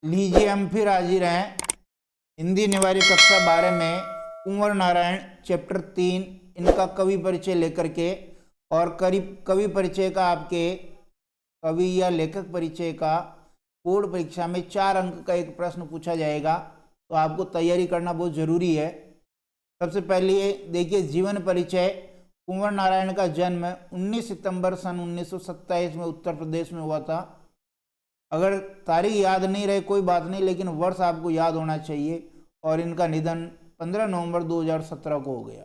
लीजिए हम फिर हाजिर हैं हिंदी निवारी कक्षा 12 में कुंवर नारायण चैप्टर 3 इनका कवि परिचय लेकर के, और करीब कवि परिचय का आपके कवि या लेखक परिचय का बोर्ड परीक्षा में 4 अंक का एक प्रश्न पूछा जाएगा, तो आपको तैयारी करना बहुत ज़रूरी है। सबसे पहले देखिए जीवन परिचय। कुंवर नारायण का जन्म 19 सितंबर सन 1927 में उत्तर प्रदेश में हुआ था। अगर तारीख याद नहीं रहे कोई बात नहीं, लेकिन वर्ष आपको याद होना चाहिए। और इनका निधन 15 नवंबर 2017 को हो गया।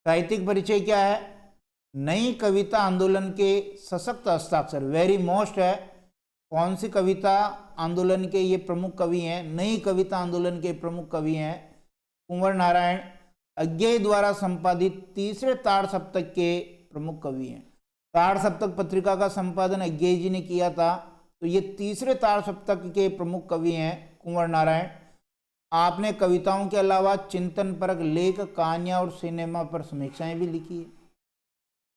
साहित्यिक परिचय क्या है? नई कविता आंदोलन के सशक्त हस्ताक्षर, वेरी मोस्ट है। कौन सी कविता आंदोलन के ये प्रमुख कवि हैं? नई कविता आंदोलन के प्रमुख कवि हैं कुंवर नारायण। अज्ञेय द्वारा संपादित तीसरे ताड़ सप्तक के प्रमुख कवि हैं। ताड़ सप्तक पत्रिका का संपादन अज्ञेय जी ने किया था, तो ये तीसरे ताड़ सप्तक के प्रमुख कवि हैं कुंवर नारायण। आपने कविताओं के अलावा चिंतन परक लेख, कहानियां और सिनेमा पर समीक्षाएं भी लिखी है।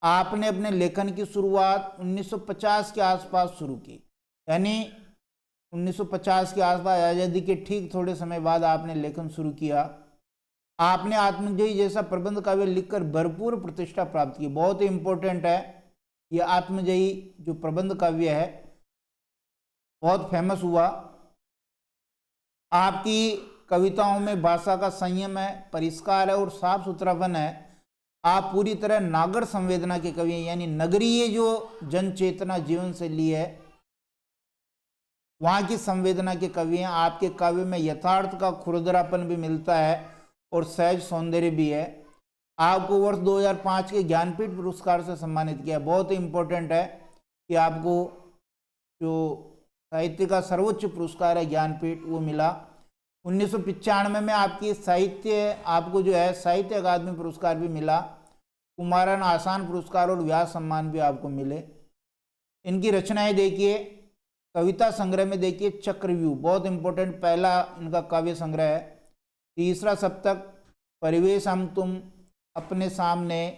आपने अपने लेखन की शुरुआत 1950 के आसपास शुरू की, यानी 1950 के आसपास आज़ादी के ठीक थोड़े समय बाद आपने लेखन शुरू किया। आपने आत्मजयी जैसा प्रबंध काव्य लिखकर भरपूर प्रतिष्ठा प्राप्त की। बहुत ही इंपॉर्टेंट है ये आत्मजयी जो प्रबंध काव्य है, बहुत फेमस हुआ। आपकी कविताओं में भाषा का संयम है, परिष्कार है और साफ सुथरापन है। आप पूरी तरह नागर संवेदना के कवि हैं, यानी नगरीय जो जन चेतना जीवन शैली है वहाँ की संवेदना के कवि हैं। आपके काव्य में यथार्थ का खुरदरापन भी मिलता है और सहज सौंदर्य भी है। आपको वर्ष 2005 के ज्ञानपीठ पुरस्कार से सम्मानित किया। बहुत ही इम्पोर्टेंट है कि आपको जो साहित्य का सर्वोच्च पुरस्कार है ज्ञानपीठ वो मिला। 1995 में आपको जो है साहित्य अकादमी पुरस्कार भी मिला। कुमारन आसान पुरस्कार और व्यास सम्मान भी आपको मिले। इनकी रचनाएं देखिए, कविता संग्रह में देखिए चक्रव्यूह, बहुत इंपॉर्टेंट, पहला इनका काव्य संग्रह है। तीसरा सप्तक परिवेश हम तुम, अपने सामने,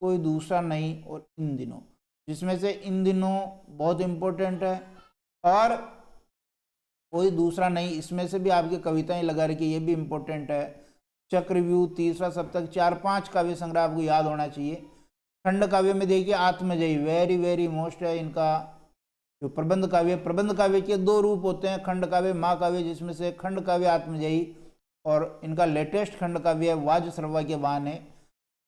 कोई दूसरा नहीं और इन दिनों, जिसमें से इन दिनों बहुत इंपॉर्टेंट है और कोई दूसरा नहीं, इसमें से भी आपकी कविताएं लगा रखी, ये भी इंपॉर्टेंट है। चक्रव्यूह, तीसरा सप्तक, 4-5 काव्य संग्रह आपको याद होना चाहिए। खंड काव्य में देखिए आत्मजयी, वेरी वेरी मोस्ट है इनका जो प्रबंध काव्य। प्रबंध काव्य के 2 रूप होते हैं, खंड काव्य, महाकाव्य, जिसमें से खंड काव्य आत्मजयी और इनका लेटेस्ट खंड काव्य है वाज सर्वा के वाहन है।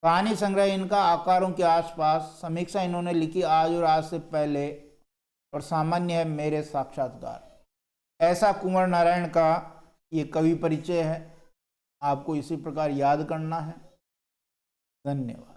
कहानी संग्रह इनका आकारों के आसपास, समीक्षा इन्होंने लिखी आज और आज से पहले, और सामान्य है मेरे साक्षात्कार। ऐसा कुंवर नारायण का ये कवि परिचय है, आपको इसी प्रकार याद करना है। धन्यवाद।